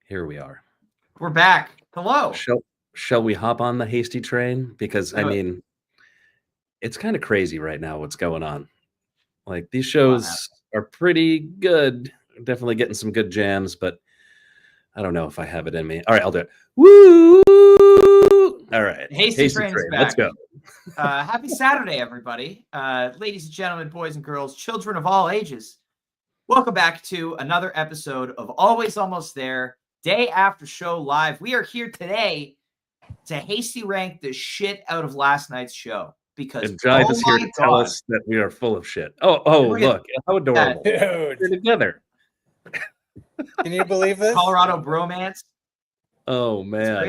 Here we are. We're back. Hello. Shall we hop on the hasty train? Because I mean, it's kind of crazy right now what's going on. Like these shows are pretty good. Definitely getting some good jams, but I don't know if I have it in me. All right, I'll do it. Woo! All right. Hasty train. Let's go. Happy Saturday, everybody. Ladies and gentlemen, boys and girls, children of all ages. Welcome back to another episode of Always Almost There, Day After Show Live. We are here today to hasty rank the shit out of last night's show. Because Jive is here to tell us that we are full of shit. Oh, look. How adorable. Dude. We're together. Can you believe this? Colorado bromance. Oh, man.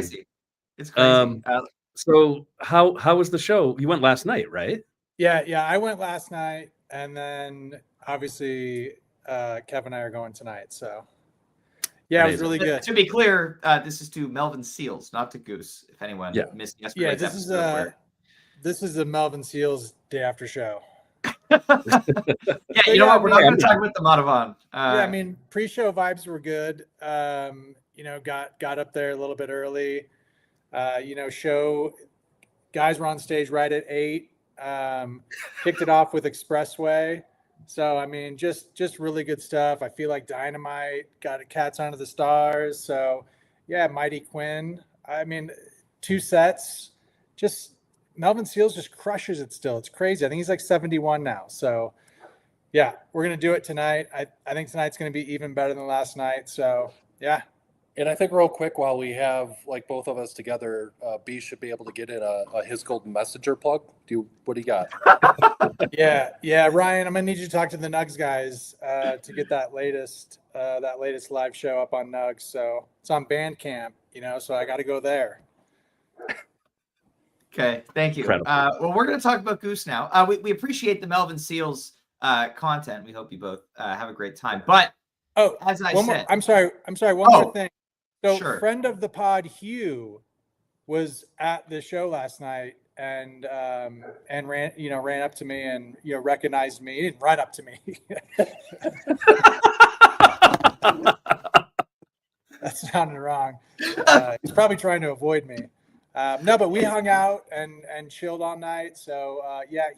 It's crazy. So how was the show? You went last night, right? Yeah. I went last night, and then obviously Kev and I are going tonight. So yeah, it was really good. To be clear, this is to Melvin Seals, not to Goose. If anyone missed yesterday's episode. This is the Melvin Seals Day After Show. You know what? We're not going to talk about the Madhavan. I mean, pre-show vibes were good. Got up there a little bit early. Show guys were on stage right at 8. Kicked it off with Expressway. So I mean, just really good stuff. I feel like Dynamite got Cats Under the Stars. So yeah, Mighty Quinn. I mean, 2 sets. Just Melvin Seals just crushes it still. It's crazy. I think he's like 71 now. So yeah, we're gonna do it tonight. I think tonight's gonna be even better than last night. So yeah. And I think real quick, while we have like both of us together, B should be able to get in a his golden messenger plug. What do you got? Yeah, Ryan, I'm gonna need you to talk to the Nugs guys to get that latest live show up on Nugs. So it's on Bandcamp, so I got to go there. Okay, thank you. Well, we're going to talk about Goose now. We appreciate the Melvin Seals content. We hope you both have a great time. But as I said, I'm sorry. One more thing. So, friend of the pod, Hugh, was at the show last night and ran up to me and recognized me. He didn't run up to me. That sounded wrong. He's probably trying to avoid me. No, but we hung out and chilled all night. So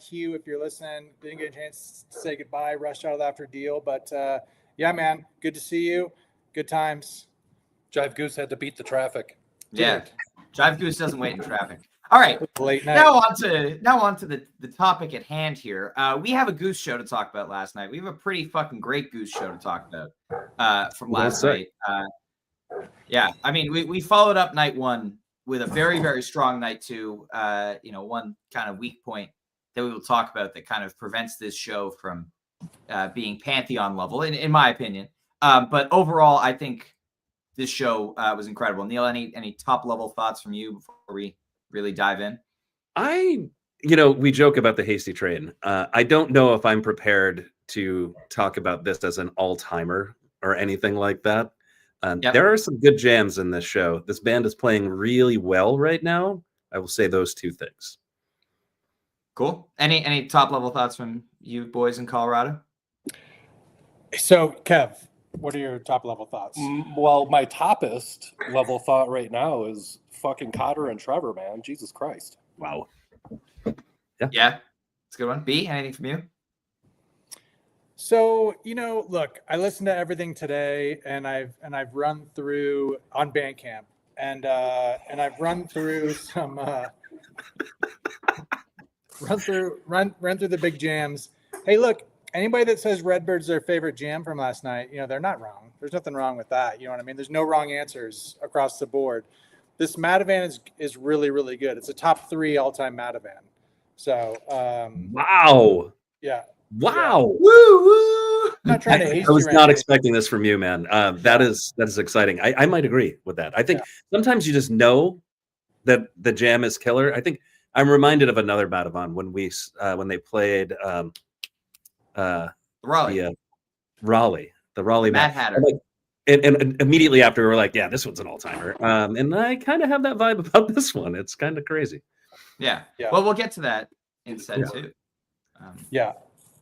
Hugh, if you're listening, didn't get a chance to say goodbye. Rushed out after deal, but yeah, man, good to see you. Good times. Jive Goose had to beat the traffic. Yeah, Jive Goose doesn't wait in traffic. All right, late night. Now on to the topic at hand here. We have a Goose show to talk about last night. We have a pretty fucking great Goose show to talk about from last night. I mean, we followed up night 1 with a very, very strong night 2. One kind of weak point that we will talk about that kind of prevents this show from being Pantheon level, in my opinion. But overall, I think this show was incredible. Neil, any top level thoughts from you before we really dive in? We joke about the hasty train. I don't know if I'm prepared to talk about this as an all-timer or anything like that. There are some good jams in this show. This band is playing really well right now. I will say those 2 things. Cool. Any top level thoughts from you boys in Colorado? So, Kev, what are your top level thoughts? Well, my toppest level thought right now is fucking Cotter and Trevor, man. Jesus Christ. Wow. Yeah. It's a good one. B, anything from you? So, look, I listened to everything today and I've run through on Bandcamp and I've run through some run through the big jams. Hey, look, anybody that says Redbird's their favorite jam from last night, they're not wrong. There's nothing wrong with that. You know what I mean? There's no wrong answers across the board. This Madhavan is really, really good. It's a top 3 all-time Madhavan. So, wow. Yeah. Wow. Yeah. Woo! I'm not trying to I was not expecting this from you, man. That is exciting. I might agree with that. I think sometimes you just know that the jam is killer. I think I'm reminded of another Madhavan when they played Raleigh. The Raleigh Mad Hatter. And immediately after, we're like, yeah, this one's an all-timer. And I kind of have that vibe about this one. It's kind of crazy. Yeah. Well, we'll get to that in set 2.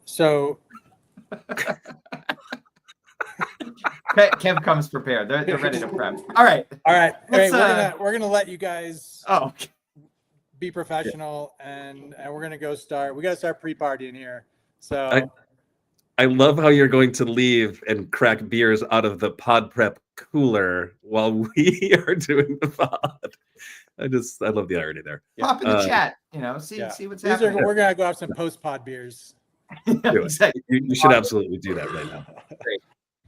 So Kev comes prepared. They're ready to prep. All right. Hey, Let's, we're gonna let you guys okay. be professional, and we're gonna go start. We gotta start pre-partying here. So I love how you're going to leave and crack beers out of the pod prep cooler while we are doing the pod. I love the irony there. Pop in the chat, see what's happening. We're gonna go have some post-pod beers. Exactly. You should absolutely do that right now. Great.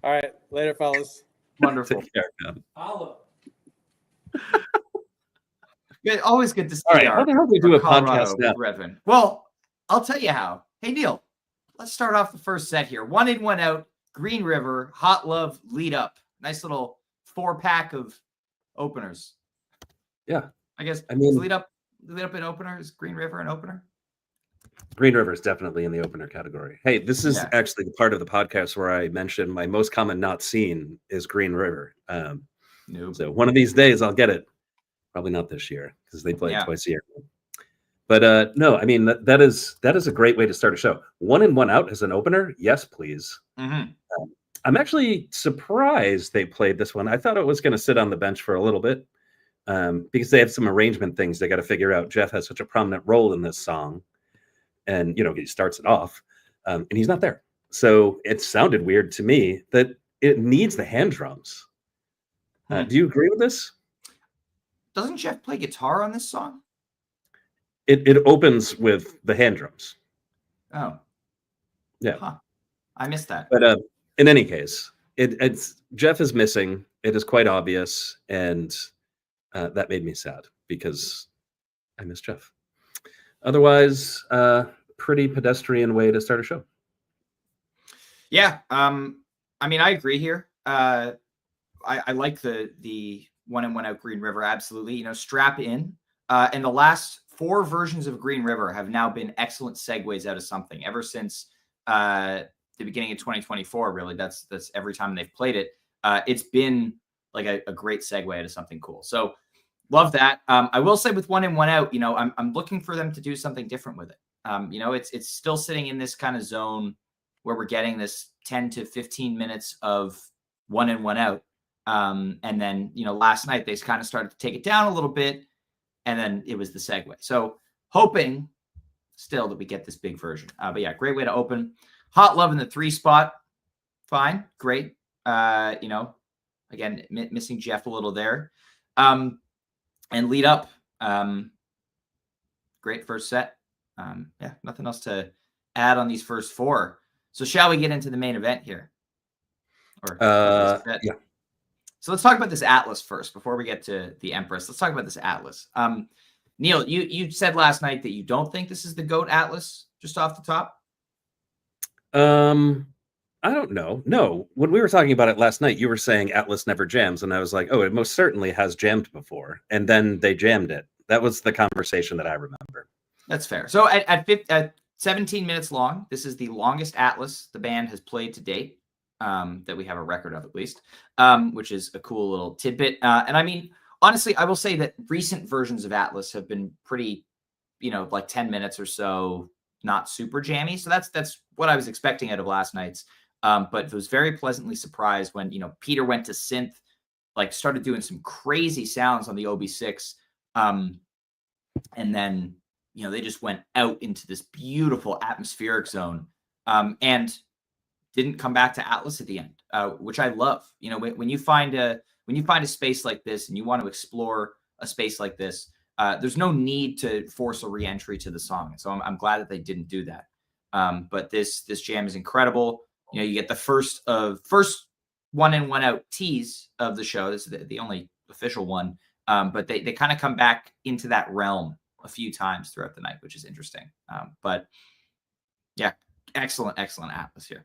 All right, later, fellas. Wonderful. Take care, man. Good. Always good to see. All right, how the hell do we do a podcast now? Brethren. Well, I'll tell you how. Hey, Neil, let's start off the first set here. 1 in, 1 out. Green River, Hot Love, Lead Up. Nice little 4-pack of openers. Yeah. I guess Lead Up an opener? Is Green River an opener? Green River is definitely in the opener category. Hey, this is actually the part of the podcast where I mentioned my most common not seen is Green River. Nope. So one of these days I'll get it. Probably not this year because they play it twice a year. But no, I mean that is a great way to start a show. 1 in, 1 out as an opener. Yes, please. Mm-hmm. I'm actually surprised they played this one. I thought it was going to sit on the bench for a little bit because they have some arrangement things they got to figure out. Jeff has such a prominent role in this song. And, he starts it off and he's not there. So it sounded weird to me that it needs the hand drums. Do you agree with this? Doesn't Jeff play guitar on this song? It opens with the hand drums. Oh. Yeah. Huh. I missed that. But in any case, it's Jeff is missing. It is quite obvious. And that made me sad because I miss Jeff. Otherwise, pretty pedestrian way to start a show. Yeah. I mean, I agree here. I like the 1 in, 1 out Green River. Absolutely. Strap in. And the last 4 versions of Green River have now been excellent segues out of something ever since the beginning of 2024. Really, that's every time they've played it. It's been like a great segue out of something cool. So love that. I will say with 1 in, 1 out, I'm looking for them to do something different with it. It's still sitting in this kind of zone where we're getting this 10 to 15 minutes of 1 in, 1 out. And then, last night they kind of started to take it down a little bit and then it was the segue. So hoping still that we get this big version. But yeah, great way to open. Hot Love in the 3 spot. Fine. Great. Again, missing Jeff a little there. And Lead Up. Great first set. Yeah, nothing else to add on these first 4. So shall we get into the main event here? Yeah. So let's talk about this Atlas first before we get to the Empress. Let's talk about this Atlas. Neil, you said last night that you don't think this is the GOAT Atlas just off the top. I don't know. No, when we were talking about it last night, you were saying Atlas never jams. And I was like, oh, it most certainly has jammed before. And then they jammed it. That was the conversation that I remember. That's fair. So at 17 minutes long, this is the longest Atlas the band has played to date, that we have a record of at least, which is a cool little tidbit. And I mean, honestly, I will say that recent versions of Atlas have been pretty, like 10 minutes or so, not super jammy. So that's what I was expecting out of last night's. But was very pleasantly surprised when, Peter went to synth, like started doing some crazy sounds on the OB6. And then, they just went out into this beautiful atmospheric zone and didn't come back to Atlas at the end, which I love. When you find a space like this and you want to explore a space like this, there's no need to force a re-entry to the song. So I'm glad that they didn't do that. But this jam is incredible. You get the first 1 in, 1 out tease of the show. This is the only official one. But they kind of come back into that realm a few times throughout the night, which is interesting. But yeah, excellent Atlas here.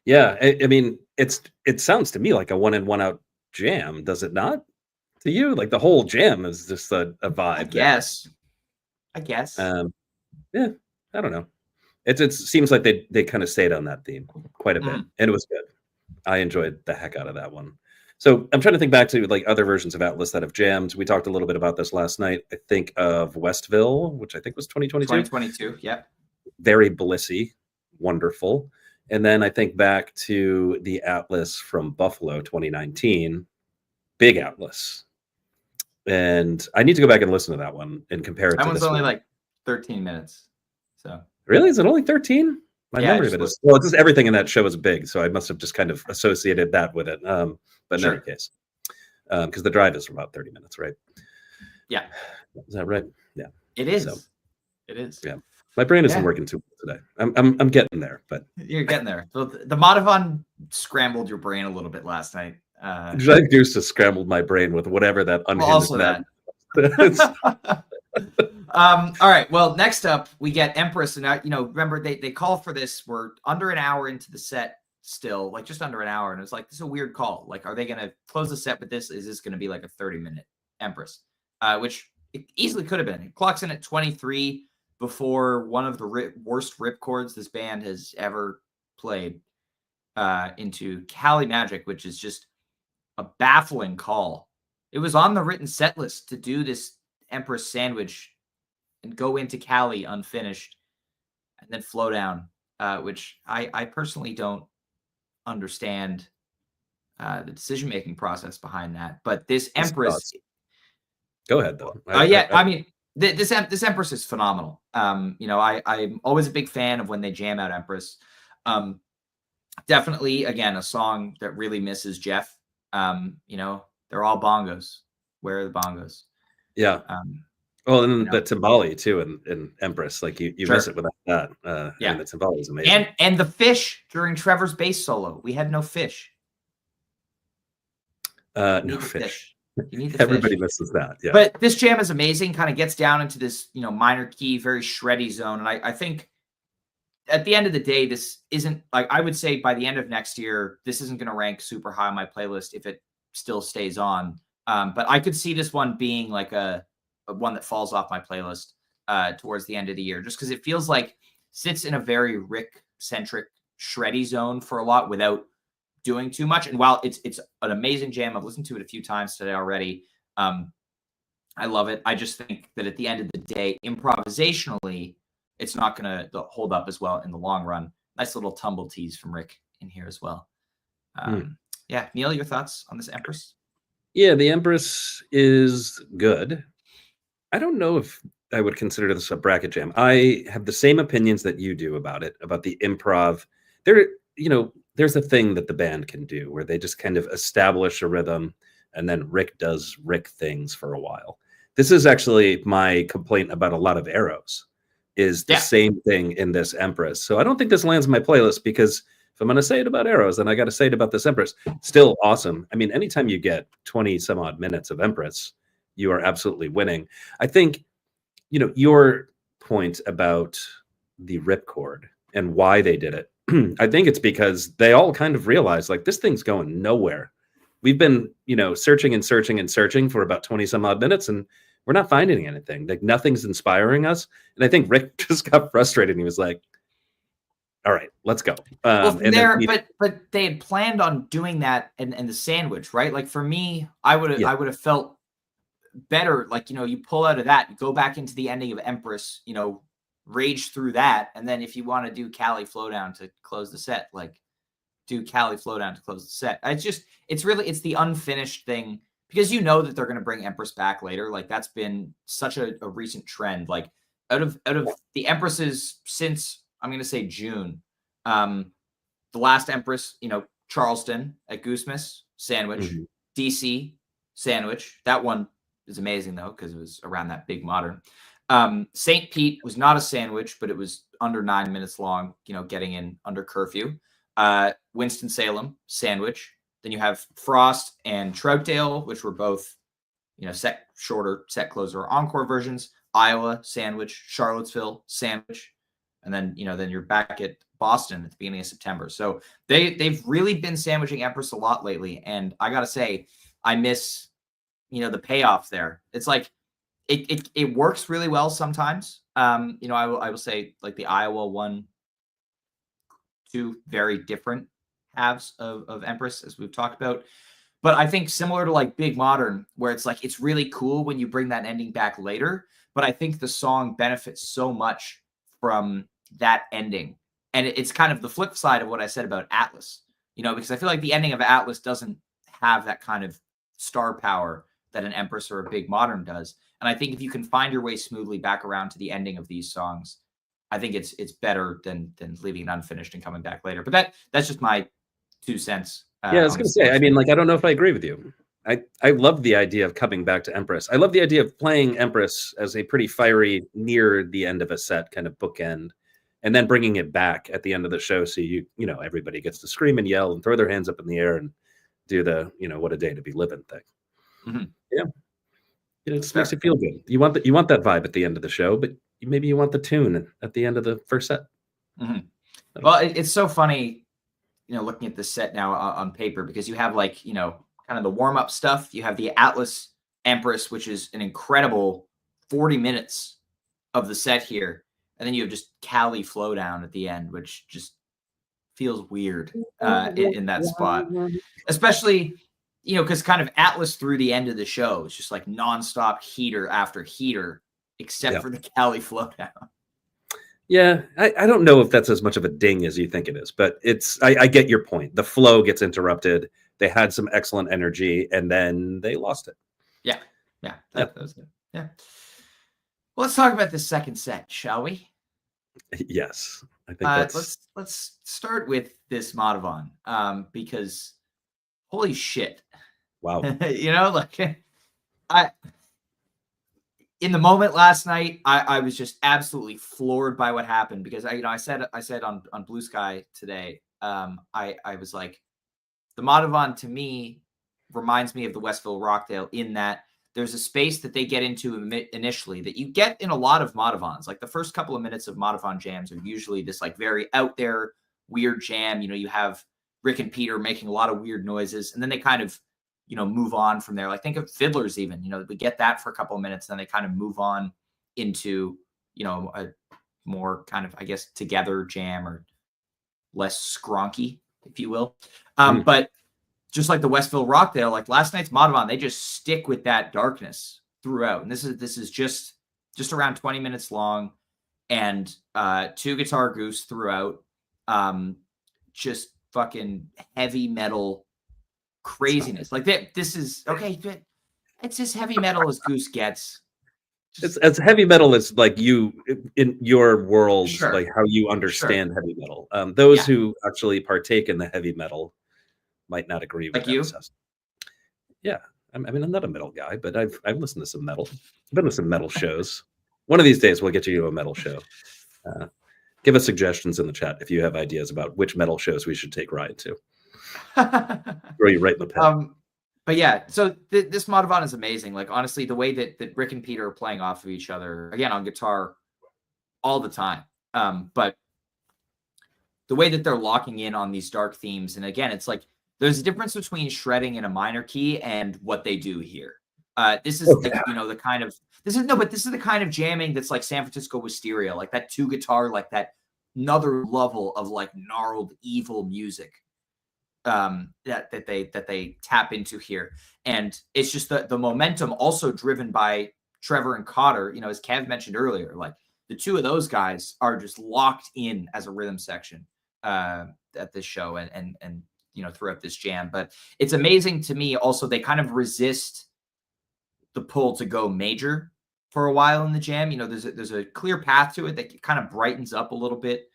Yeah, I mean, it sounds to me like a 1 in, 1 out jam, does it not? To you, like the whole jam is just a vibe. I guess. Yeah, I don't know. It seems like they kind of stayed on that theme quite a bit, and it was good. I enjoyed the heck out of that one. So I'm trying to think back to like other versions of Atlas that have jammed. We talked a little bit about this last night. I think of Westville, which I think was 2022. 2022, yeah. Very blissy, wonderful. And then I think back to the Atlas from Buffalo 2019, big Atlas. And I need to go back and listen to that one and compare it That to one's this only one. like 13 minutes. So Really? Is it only 13? My Yeah, memory just of it is, well, it's just everything in that show is big, so I must have just kind of associated that with it. But in Sure. any case, because the drive is about 30 minutes, right? Yeah. Is that right? Yeah. It is. So, it is. yeah. My brain isn't Yeah. working too well today. I'm getting there, but You're getting there. So the Modifon scrambled your brain a little bit last night. Giant Goose just scrambled my brain with whatever that unhinged also madness is. All right. Well, next up we get Empress, and remember they call for this. We're under an hour into the set still, like just under an hour, and it's like this is a weird call. Like, are they going to close the set with this? Is this going to be like a 30-minute Empress? Which it easily could have been. It clocks in at 23 before one of the worst ripcords this band has ever played into Cali Magic, which is just a baffling call. It was on the written set list to do this Empress sandwich and go into Cali unfinished and then flow down, which I personally don't understand the decision-making process behind that. But this Empress... Go ahead, though. I mean, this Empress is phenomenal. I'm always a big fan of when they jam out Empress. Definitely, again, a song that really misses Jeff. They're all bongos. Where are the bongos? Yeah. Well, and the timbali too, in Empress, like you miss it without that. Yeah, and the timbali is amazing. And the fish during Trevor's bass solo, we had no fish. No fish. You need the Everybody fish. misses that. Yeah. But this jam is amazing. Kind of gets down into this, minor key, very shreddy zone, and I think at the end of the day, this isn't like I would say by the end of next year, this isn't going to rank super high on my playlist if it still stays on. But I could see this one being like a one that falls off my playlist towards the end of the year, just because it feels like sits in a very Rick-centric shreddy zone for a lot without doing too much. And while it's an amazing jam, I've listened to it a few times today already. I love it. I just think that at the end of the day, improvisationally, it's not going to hold up as well in the long run. Nice little tumble tease from Rick in here as well. Yeah, Neil, your thoughts on this Empress? Yeah, the Empress is good. I don't know if I would consider this a bracket jam. I have the same opinions that you do about it, about the improv. There's a thing that the band can do where they just kind of establish a rhythm and then Rick does Rick things for a while. This is actually my complaint about a lot of Arrows, is the same thing in this Empress. So I don't think this lands in my playlist because if I'm going to say it about Arrows, then I got to say it about this Empress. Still awesome. I mean, anytime you get 20 some odd minutes of Empress, you are absolutely winning. I think, your point about the ripcord and why they did it, I think it's because they all kind of realized like this thing's going nowhere. We've been, searching and searching and searching for about 20 some odd minutes and we're not finding anything. Like nothing's inspiring us. And I think Rick just got frustrated and he was like, all right, let's go. But they had planned on doing that and the sandwich, right? Like for me, I would have felt better. Like, you pull out of that, go back into the ending of Empress, rage through that. And then if you want to do Cali Flowdown to close the set, like do Cali Flowdown to close the set. It's the unfinished thing because that they're going to bring Empress back later. Like that's been such a recent trend. Like out of the Empresses since I'm going to say June, the last Empress, Charleston at Goose sandwich, DC sandwich. That one is amazing though, because it was around that big modern. St. Pete was not a sandwich, but it was under 9 minutes long, getting in under curfew. Winston-Salem sandwich. Then you have Frost and Troutdale, which were both, shorter set closer encore versions. Iowa sandwich, Charlottesville sandwich. And then, then you're back at Boston at the beginning of September. So they've really been sandwiching Empress a lot lately. And I got to say, I miss, the payoff there. It's like, it works really well sometimes. I will say like the Iowa one, two very different halves of Empress, as we've talked about. But I think similar to like Big Modern, where it's like, it's really cool when you bring that ending back later. But I think the song benefits so much from that ending And it's kind of the flip side of what I said about Atlas, because I feel like the ending of Atlas doesn't have that kind of star power that an Empress or a Big Modern does. And I think if you can find your way smoothly back around to the ending of these songs, I think it's better than leaving it unfinished and coming back later. But that's just my 2 cents. Yeah, I was going to say, I mean, like, I don't know if I agree with you. I love the idea of coming back to Empress. I love the idea of playing Empress as a pretty fiery near the end of a set kind of bookend, and then bringing it back at the end of the show. So everybody gets to scream and yell and throw their hands up in the air and do the, what a day to be living thing. Mm-hmm. Yeah. It just makes you feel good. You want that vibe at the end of the show, but maybe you want the tune at the end of the first set. Mm-hmm. Well, it's so funny, looking at this set now on paper, because you have kind of the warm-up stuff. You have the Atlas Empress, which is an incredible 40 minutes of the set here. And then you have just Cali flow down at the end, which just feels weird in that spot. Especially, because kind of Atlas through the end of the show is just like nonstop heater after heater, except for the Cali flow down. Yeah, I don't know if that's as much of a ding as you think it is, but I get your point. The flow gets interrupted. They had some excellent energy, and then they lost it. Yeah. That was good. Yeah. Well, let's talk about the second set, shall we? Yes, I think let's start with this Madhavan, because holy shit! Wow. In the moment last night, I was just absolutely floored by what happened, because I said on Blue Sky today, I was like, the Madhavan to me reminds me of the Westville Rockdale in that there's a space that they get into initially that you get in a lot of Madhavans. Like the first couple of minutes of Madhavan jams are usually this like very out there weird jam. You have Rick and Peter making a lot of weird noises, and then they kind of move on from there. Like think of Fiddlers even, we get that for a couple of minutes, then they kind of move on into, a more kind of, I guess, together jam or less skronky, if you will. But just like the Westville Rockdale, like last night's Madhavan, they just stick with that darkness throughout. And this is just around 20 minutes long, and 2 guitar Goose throughout. Just fucking heavy metal craziness. Like this is okay. It's as heavy metal as Goose gets. It's as heavy metal as like you in your world, Sure. like how you understand heavy metal. Those who actually partake in the heavy metal might not agree with like that you. assessment. Yeah, I mean, I'm not a metal guy, but I've listened to some metal. I've been to some metal shows. One of these days, we'll get you to a metal show. Give us suggestions in the chat if you have ideas about which metal shows we should take Ryan to. Throw you right in the pit. But yeah, so this Madhavan is amazing. Like honestly, the way that Rick and Peter are playing off of each other again on guitar all the time. But the way that they're locking in on these dark themes, and again, it's like there's a difference between shredding in a minor key and what they do here. This is the kind of this is the kind of jamming that's like San Francisco Wisteria, like that 2 guitar, like that another level of like gnarled evil music that they tap into here. And it's just the momentum also driven by Trevor and Cotter, as Kev mentioned earlier, like the 2 of those guys are just locked in as a rhythm section at this show and throughout this jam. But it's amazing to me also, they kind of resist the pull to go major for a while in the jam. There's a clear path to it that kind of brightens up a little bit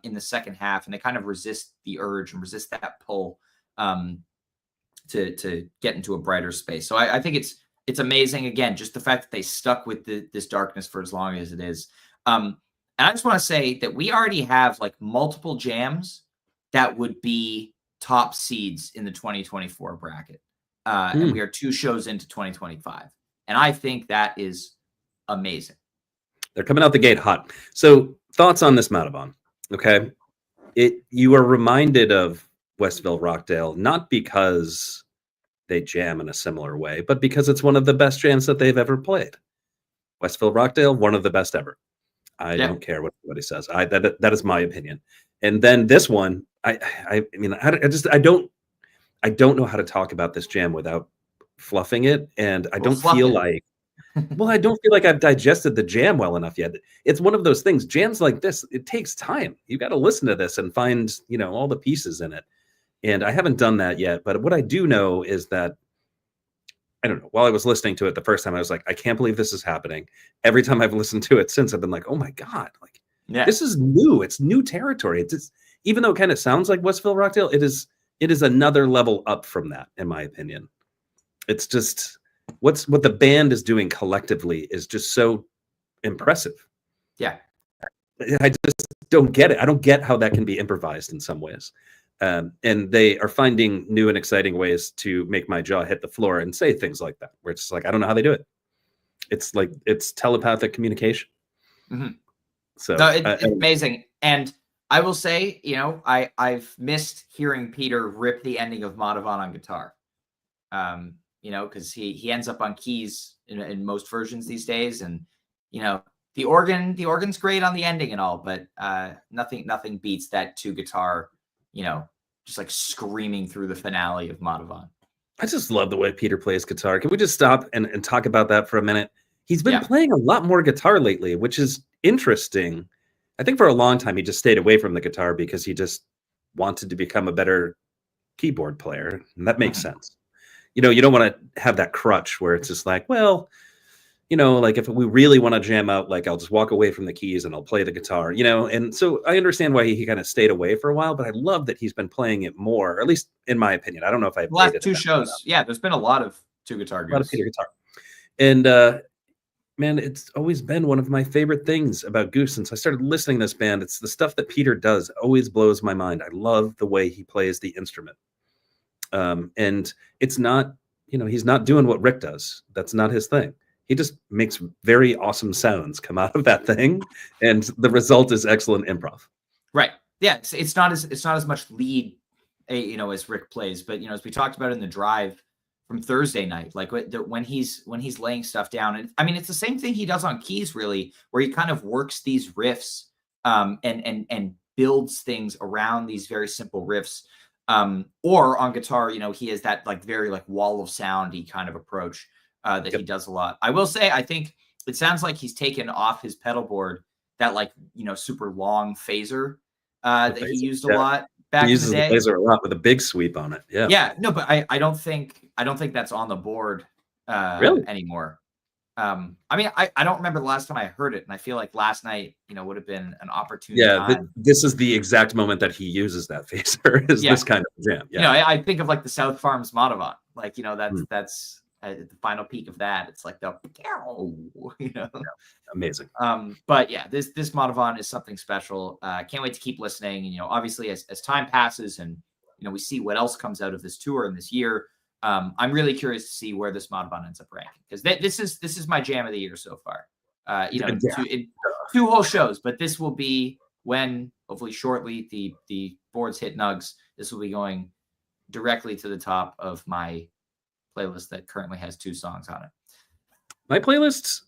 in the second half, and they kind of resist the urge and resist that pull to get into a brighter space. So I think it's amazing. Again, just the fact that they stuck with this darkness for as long as it is. And I just want to say that we already have like multiple jams that would be top seeds in the 2024 bracket. And we are 2 shows into 2025. And I think that is amazing. They're coming out the gate hot. So thoughts on this Madhavan? Okay. You are reminded of Westville Rockdale, not because they jam in a similar way, but because it's one of the best jams that they've ever played. Westville Rockdale, one of the best ever. I don't care what anybody says. That is my opinion. And then this one, I don't know how to talk about this jam without fluffing it, and I don't feel like Well, I don't feel like I've digested the jam well enough yet. It's one of those things. Jams like this, it takes time. You got to listen to this and find, all the pieces in it. And I haven't done that yet. But what I do know is that, I don't know, while I was listening to it the first time, I was like, I can't believe this is happening. Every time I've listened to it since, I've been like, oh my God, like this is new. It's new territory. It's even though it kind of sounds like Westville Rockdale, it is another level up from that, in my opinion. It's just what the band is doing collectively is just so impressive. Yeah. I just don't get it. I don't get how that can be improvised in some ways. And they are finding new and exciting ways to make my jaw hit the floor and say things like that, where it's just like, I don't know how they do it. It's like, it's telepathic communication. Mm-hmm. So no, it's amazing. And I will say, I've missed hearing Peter rip the ending of Madhavan on guitar. Because he ends up on keys in most versions these days. And, the organ's great on the ending and all, but nothing beats that two guitar, just like screaming through the finale of Madhavan. I just love the way Peter plays guitar. Can we just stop and talk about that for a minute? He's been playing a lot more guitar lately, which is interesting. I think for a long time, he just stayed away from the guitar because he just wanted to become a better keyboard player. And that makes sense. You don't want to have that crutch where it's just like, well, like if we really want to jam out, like I'll just walk away from the keys and I'll play the guitar, and so I understand why he kind of stayed away for a while, but I love that he's been playing it more, or at least in my opinion. I don't know if I've last two shows. Yeah, there's been a lot of two guitar Goose. A lot of Peter guitar. And man, it's always been one of my favorite things about Goose since I started listening to this band. It's the stuff that Peter does always blows my mind. I love the way he plays the instrument. And it's not, he's not doing what Rick does. That's not his thing. He just makes very awesome sounds come out of that thing, and the result is excellent improv. Right. Yeah. It's not as much lead, as Rick plays, but as we talked about in the drive from Thursday night, like when he's laying stuff down, and I mean it's the same thing he does on keys, really, where he kind of works these riffs, and builds things around these very simple riffs. Or on guitar, he has that like very like wall of soundy kind of approach. That he does a lot. I will say, I think it sounds like he's taken off his pedal board that like, super long phaser that he used a lot back in the day. He uses the phaser a lot with a big sweep on it. Yeah. Yeah. No, but I don't think that's on the board really anymore. I mean, I don't remember the last time I heard it, and I feel like last night, would have been an opportune time. This is the exact moment that he uses that phaser. This kind of jam. Yeah. I think of like the South Farms Madhavan, like that's. At the final peak of that, it's like amazing. But yeah, this Madhavan is something special. Can't wait to keep listening. And obviously, as time passes and we see what else comes out of this tour in this year, I'm really curious to see where this Madhavan ends up ranking, because this is my jam of the year so far. Two whole shows, but this will be when hopefully shortly the boards hit nugs. This will be going directly to the top of my playlist that currently has 2 songs on it. My playlist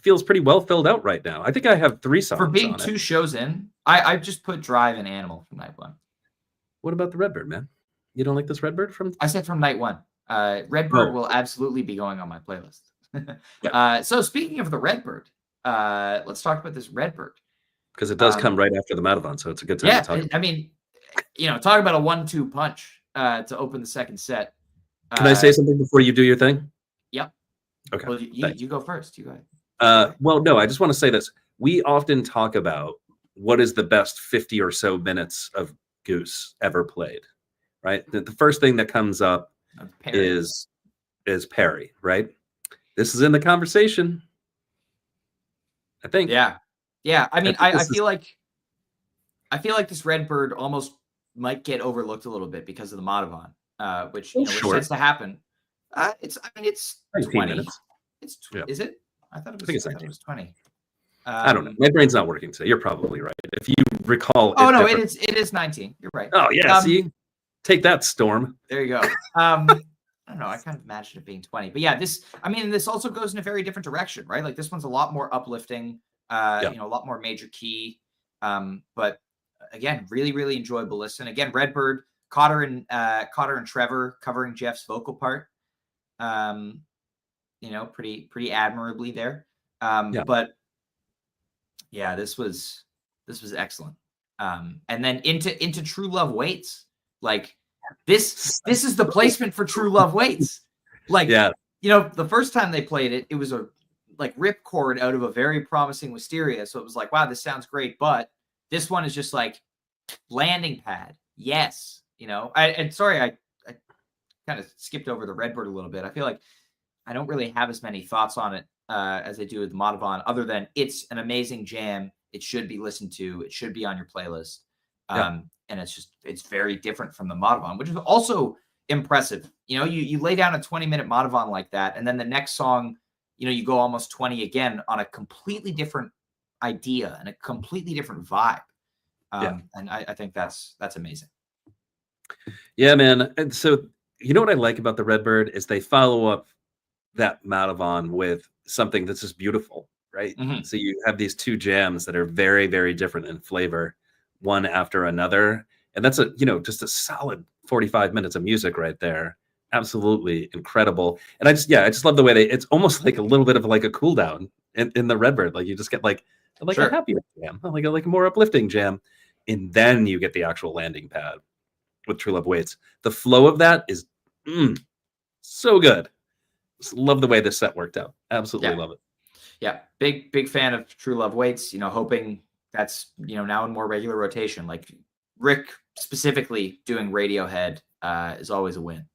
feels pretty well filled out right now. I think I have 3 songs for being on 2 shows in. I've just put Drive and Animal from night 1. What about the Redbird, man? You don't like this Redbird from? I said from night 1. Redbird will absolutely be going on my playlist. So speaking of the Redbird, let's talk about this Redbird, because it does come right after the Madhavan, so it's a good time to talk about. I mean, talk about a 1-2 punch to open the second set. Can I say something before you do your thing? Yep. Okay. Well, you go first. You go ahead. Well, no, I just want to say this. We often talk about what is the best 50 or so minutes of Goose ever played, right? The first thing that comes up is Perry, right? This is in the conversation, I think. Yeah. I mean, I feel like this Redbird almost might get overlooked a little bit because of the Madhavan. Which which tends to happen. It's 20 minutes. Is it? I thought it was 20. I don't know. My brain's not working today. You're probably right. If you recall. Oh no, it is 19. You're right. Oh yeah. See, take that, Storm. There you go. I don't know. I kind of imagined it being 20, but yeah, this also goes in a very different direction, right? Like this one's a lot more uplifting. A lot more major key. But again, really, really enjoyable listen. Again, Redbird. Cotter and Trevor covering Jeff's vocal part. pretty admirably there. But yeah, this was excellent. And then into True Love Waits. Like this is the placement for True Love Waits. Like, the first time they played it, it was a ripcord out of a very promising Wisteria. So it was like, wow, this sounds great. But this one is just like landing pad. Yes. Sorry, I kind of skipped over the Redbird a little bit. I feel like I don't really have as many thoughts on it as I do with Madhavan, other than it's an amazing jam. It should be listened to. It should be on your playlist. And it's very different from the Madhavan, which is also impressive. You lay down a 20-minute Madhavan like that, and then the next song, you go almost 20 again on a completely different idea and a completely different vibe. And I think that's amazing. Yeah, man. And so, what I like about the Redbird is they follow up that Madhavan with something that's just beautiful, right? Mm-hmm. So you have these two jams that are very, very different in flavor, one after another. And that's just a solid 45 minutes of music right there. Absolutely incredible. And I just love the way it's almost like a little bit of like a cool down in the Redbird. Like you just get like a happier jam, like a more uplifting jam. And then you get the actual landing pad with True Love Waits. The flow of that is so good. Just love the way this set worked out. Absolutely love it. Yeah, big fan of True Love Waits. Hoping that's now in more regular rotation. Like Rick specifically doing Radiohead is always a win.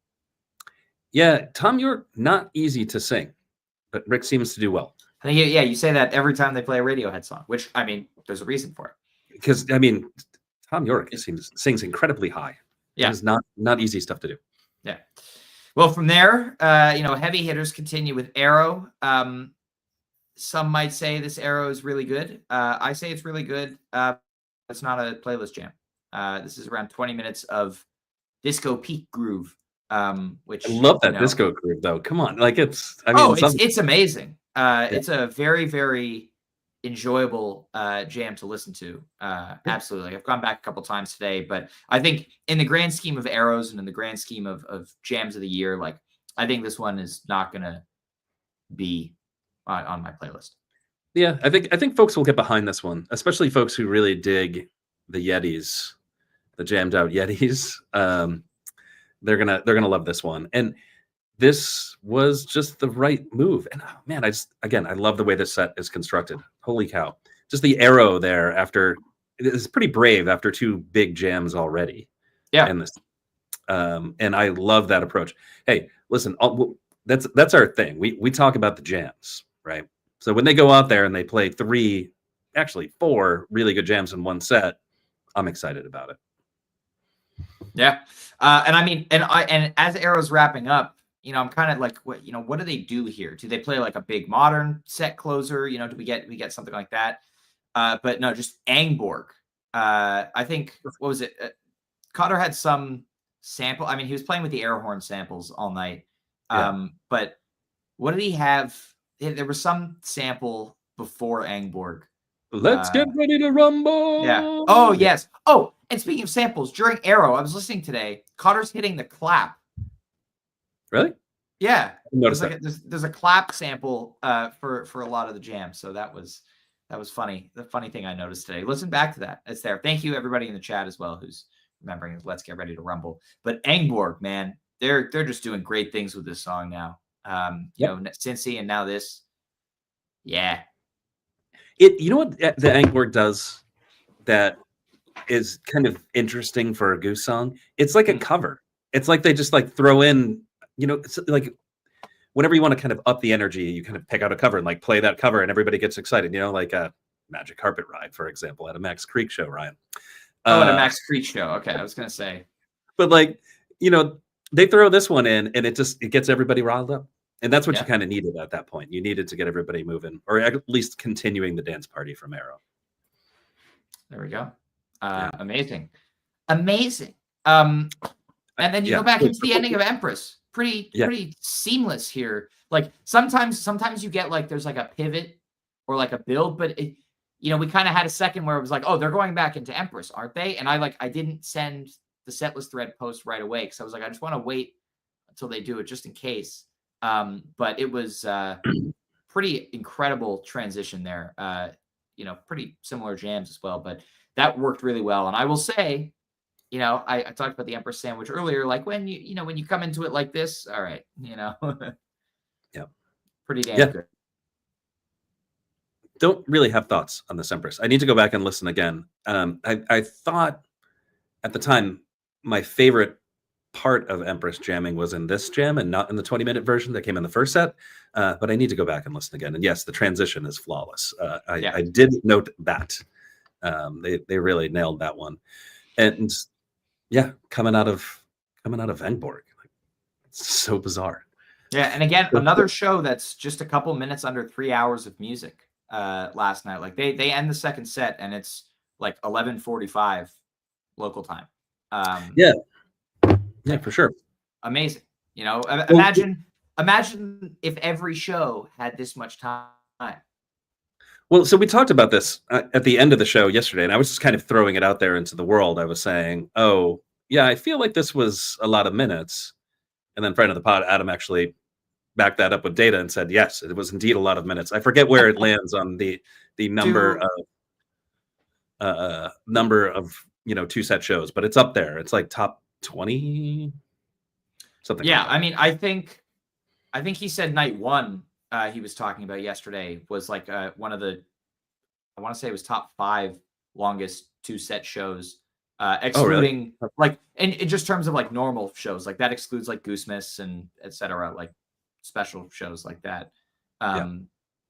Yeah, Tom York, not easy to sing, but Rick seems to do well. I think you say that every time they play a Radiohead song, which there's a reason for it. Because Tom York sings incredibly high. Yeah, it's not easy stuff to do. Yeah. Well, from there, heavy hitters continue with Arrow. Some might say this Arrow is really good. I say it's really good. It's not a playlist jam. This is around 20 minutes of disco peak groove. Which I love that disco groove, though. Come on, it's amazing. It's a very, very enjoyable jam to listen to. Absolutely. I've gone back a couple times today, but I think in the grand scheme of Arrows and in the grand scheme of jams of the year, I think this one is not gonna be on my playlist. Yeah, I think folks will get behind this one, especially folks who really dig the Yetis, the jammed out Yetis. They're gonna love this one. And this was just the right move. And man, I love the way this set is constructed. Holy cow. Just the Arrow there it's pretty brave after two big jams already. Yeah. And this, and I love that approach. Hey, listen, that's our thing. We talk about the jams, right? So when they go out there and they play 4 really good jams in one set, I'm excited about it. Yeah. And as Arrow's wrapping up, I'm kind of like, what do they do here? Do they play like a big modern set closer? Do we get something like that? But no, just Angborg. I think, what was it? Cotter had some sample. He was playing with the air horn samples all night. But what did he have? There was some sample before Angborg. Let's get ready to rumble. Yeah. Oh, yes. Oh, and speaking of samples, during Arrow, I was listening today. Cotter's hitting the clap. Really? Yeah. There's a clap sample for a lot of the jams. So that was funny. The funny thing I noticed today. Listen back to that. It's there. Thank you everybody in the chat as well who's remembering Let's Get Ready to Rumble. But Angborg, man, they're just doing great things with this song now. Cincy and now this. Yeah. You know what the Angborg does that is kind of interesting for a Goose song? It's like a cover. It's like they just throw in, it's like whenever you want to kind of up the energy, you kind of pick out a cover and play that cover and everybody gets excited, like a Magic Carpet Ride, for example, at a Max Creek show, Ryan. At a Max Creek show. Okay, I was going to say. But they throw this one in and it gets everybody riled up. And that's what you kind of needed at that point. You needed to get everybody moving, or at least continuing the dance party from Arrow. There we go. Amazing. And then you go back into the ending of Empress. Pretty seamless here. Sometimes you get there's a pivot or a build, but we kind of had a second where it was they're going back into Empress, aren't they? And I didn't send the setlist thread post right away because I was I just want to wait until they do it just in case. But it was pretty incredible transition there. Pretty similar jams as well, but that worked really well. And I will say, I talked about the Empress Sandwich earlier. Like when you come into it like this, all right, Yeah. pretty damn good. Don't really have thoughts on this Empress. I need to go back and listen again. I thought at the time my favorite part of Empress jamming was in this jam and not in the 20-minute version that came in the first set. But I need to go back and listen again. And yes, the transition is flawless. I did note that. They really nailed that one. And yeah, coming out of Vangborg, it's so bizarre. Yeah, and again, another show that's just a couple minutes under 3 hours of music last night. Like they end the second set and it's like 11:45 local time. Yeah, for sure. Amazing. Imagine if every show had this much time. Well, so we talked about this at the end of the show yesterday, and I was just kind of throwing it out there into the world. I was saying, oh, yeah, I feel like this was a lot of minutes. And then friend of the pod, Adam, actually backed that up with data and said, yes, it was indeed a lot of minutes. I forget where it lands on the number of 2-set shows, but it's up there. It's like top 20 something. Yeah, like I mean, I think he said night one he was talking about yesterday was like one of the, I want to say it was top 5 longest 2-set shows, excluding like in just terms of like normal shows, like that excludes like Goose Miss and etc., like special shows like that.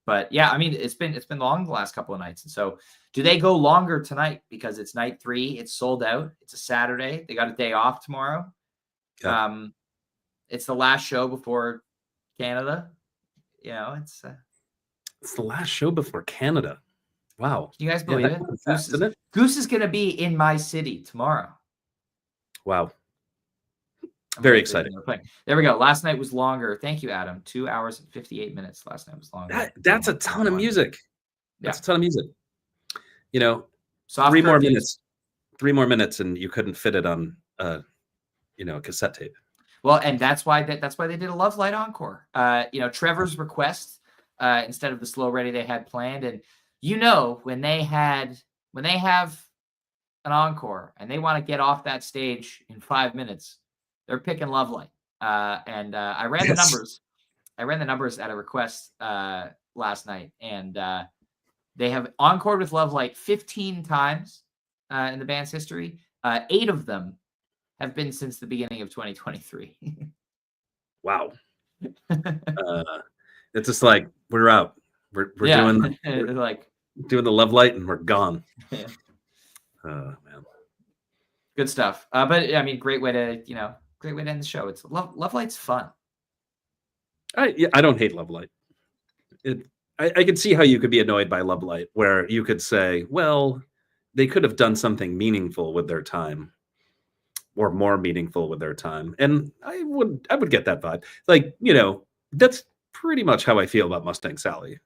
But yeah, I mean, it's been long the last couple of nights. And so do they go longer tonight because it's night 3? It's sold out. It's a Saturday. They got a day off tomorrow. Yeah. It's the last show before Canada. It's the last show before Canada. Wow. Can you guys believe it? Goose is going to be in my city tomorrow. Wow. Very exciting. There we go. Last night was longer. Thank you, Adam. 2 hours and 58 minutes. Last night was longer. That's a ton of music. That's a ton of music. Soft 3 more minutes. 3 more minutes, and you couldn't fit it on a cassette tape. Well, and that's why they did a Love Light encore. Trevor's request instead of the Slow Ready they had planned, and when they have an encore and they want to get off that stage in 5 minutes, they're picking Love Light. And I ran the numbers. I ran the numbers at a request last night, and they have encored with Love Light 15 times in the band's history. 8 of them have been since the beginning of 2023. Wow. It's just like we're out. We're doing doing the Love Light and we're gone. Yeah. Man. Good stuff. But I mean, great way to end the show. It's Love Light's fun. I don't hate Love Light. I could see how you could be annoyed by Love Light, where you could say, well, they could have done something meaningful with their time. Or more meaningful with their time. And I would get that vibe. Like, that's pretty much how I feel about Mustang Sally.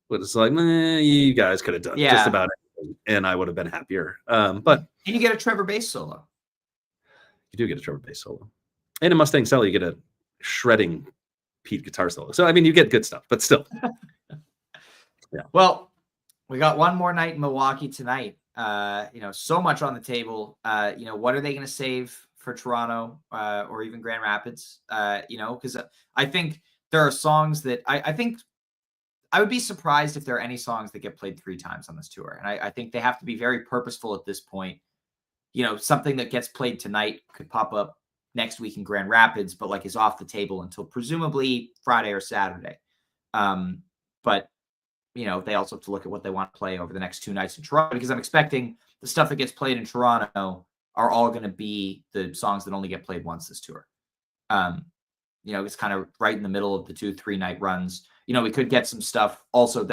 But it's like, you guys could have done just about anything, and I would have been happier. But and you get a Trevor bass solo. You do get a Trevor bass solo. And in Mustang Sally, you get a shredding Pete guitar solo. So I mean, you get good stuff, but still. Yeah. Well, we got one more night in Milwaukee tonight. So much on the table. What are they going to save for Toronto or even Grand Rapids? Because I think there are songs that I think I would be surprised if there are any songs that get played 3 times on this tour. And I think they have to be very purposeful at this point. Something that gets played tonight could pop up next week in Grand Rapids, but like is off the table until presumably Friday or Saturday. But they also have to look at what they want to play over the next 2 nights in Toronto, because I'm expecting the stuff that gets played in Toronto are all going to be the songs that only get played once this tour. It's kind of right in the middle of the 2-3 night runs. We could get some stuff also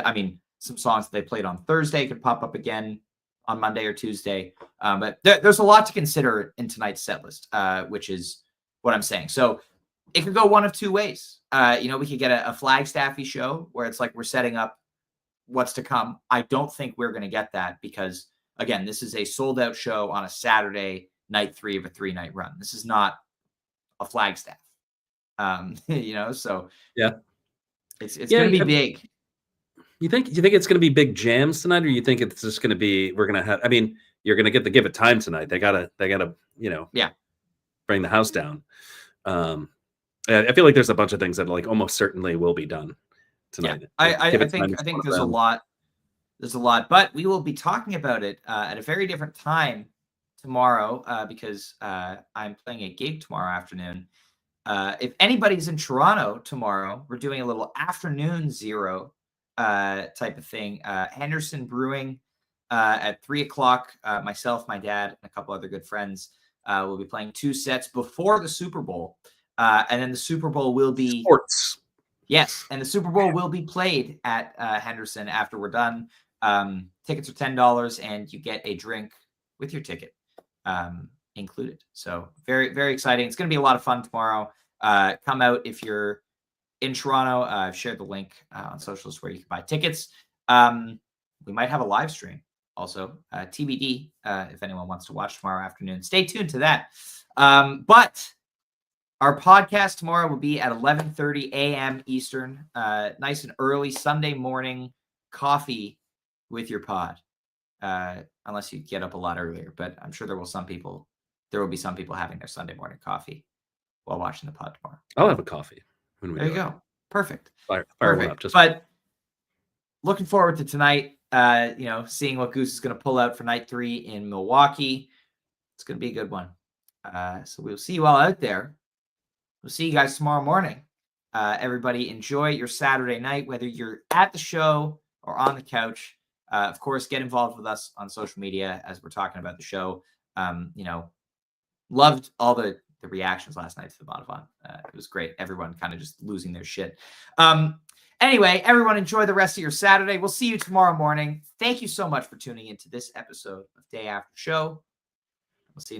some songs that they played on Thursday could pop up again on Monday or Tuesday. But there's a lot to consider in tonight's set list, which is what I'm saying. So it could go one of 2 ways. We could get a Flagstaffy show where it's like we're setting up what's to come. I don't think we're going to get that because, again, this is a sold-out show on a Saturday, night 3 of a 3-night run. This is not a Flagstaff. So Yeah. it's going to be big. You think it's going to be big jams tonight, or you think it's just going to be we're going to have? I mean, you're going to get the Give It Time tonight. They gotta bring the house down. I feel like there's a bunch of things that like almost certainly will be done tonight. Yeah, I think there's a lot. There's a lot, but we will be talking about it at a very different time tomorrow because I'm playing a gig tomorrow afternoon. If anybody's in Toronto tomorrow, we're doing a little afternoon zero type of thing. Henderson Brewing at 3:00. Myself, my dad, and a couple other good friends will be playing 2 sets before the Super Bowl. And then the Super Bowl will be sports. Yes, and the Super Bowl will be played at Henderson after we're done. Tickets are $10, and you get a drink with your ticket included. So very, very exciting. It's going to be a lot of fun tomorrow. Come out if you're in Toronto. I've shared the link on socials where you can buy tickets. We might have a live stream also, TBD, if anyone wants to watch tomorrow afternoon. Stay tuned to that. But our podcast tomorrow will be at 11:30 a.m. Eastern. Nice and early Sunday morning coffee with your pod. Unless you get up a lot earlier, but I'm sure there will be some people having their Sunday morning coffee while watching the pod tomorrow. I'll have a coffee. There you go. Perfect. Fire Perfect. one up. But looking forward to tonight. Seeing what Goose is going to pull out for night 3 in Milwaukee. It's going to be a good one. So we'll see you all out there. We'll see you guys tomorrow morning. Everybody enjoy your Saturday night, whether you're at the show or on the couch. Of course, get involved with us on social media as we're talking about the show. Loved all the reactions last night to the Bonavon. It was great. Everyone kind of just losing their shit. Anyway, everyone enjoy the rest of your Saturday. We'll see you tomorrow morning. Thank you so much for tuning into this episode of Day After Show. We'll see you next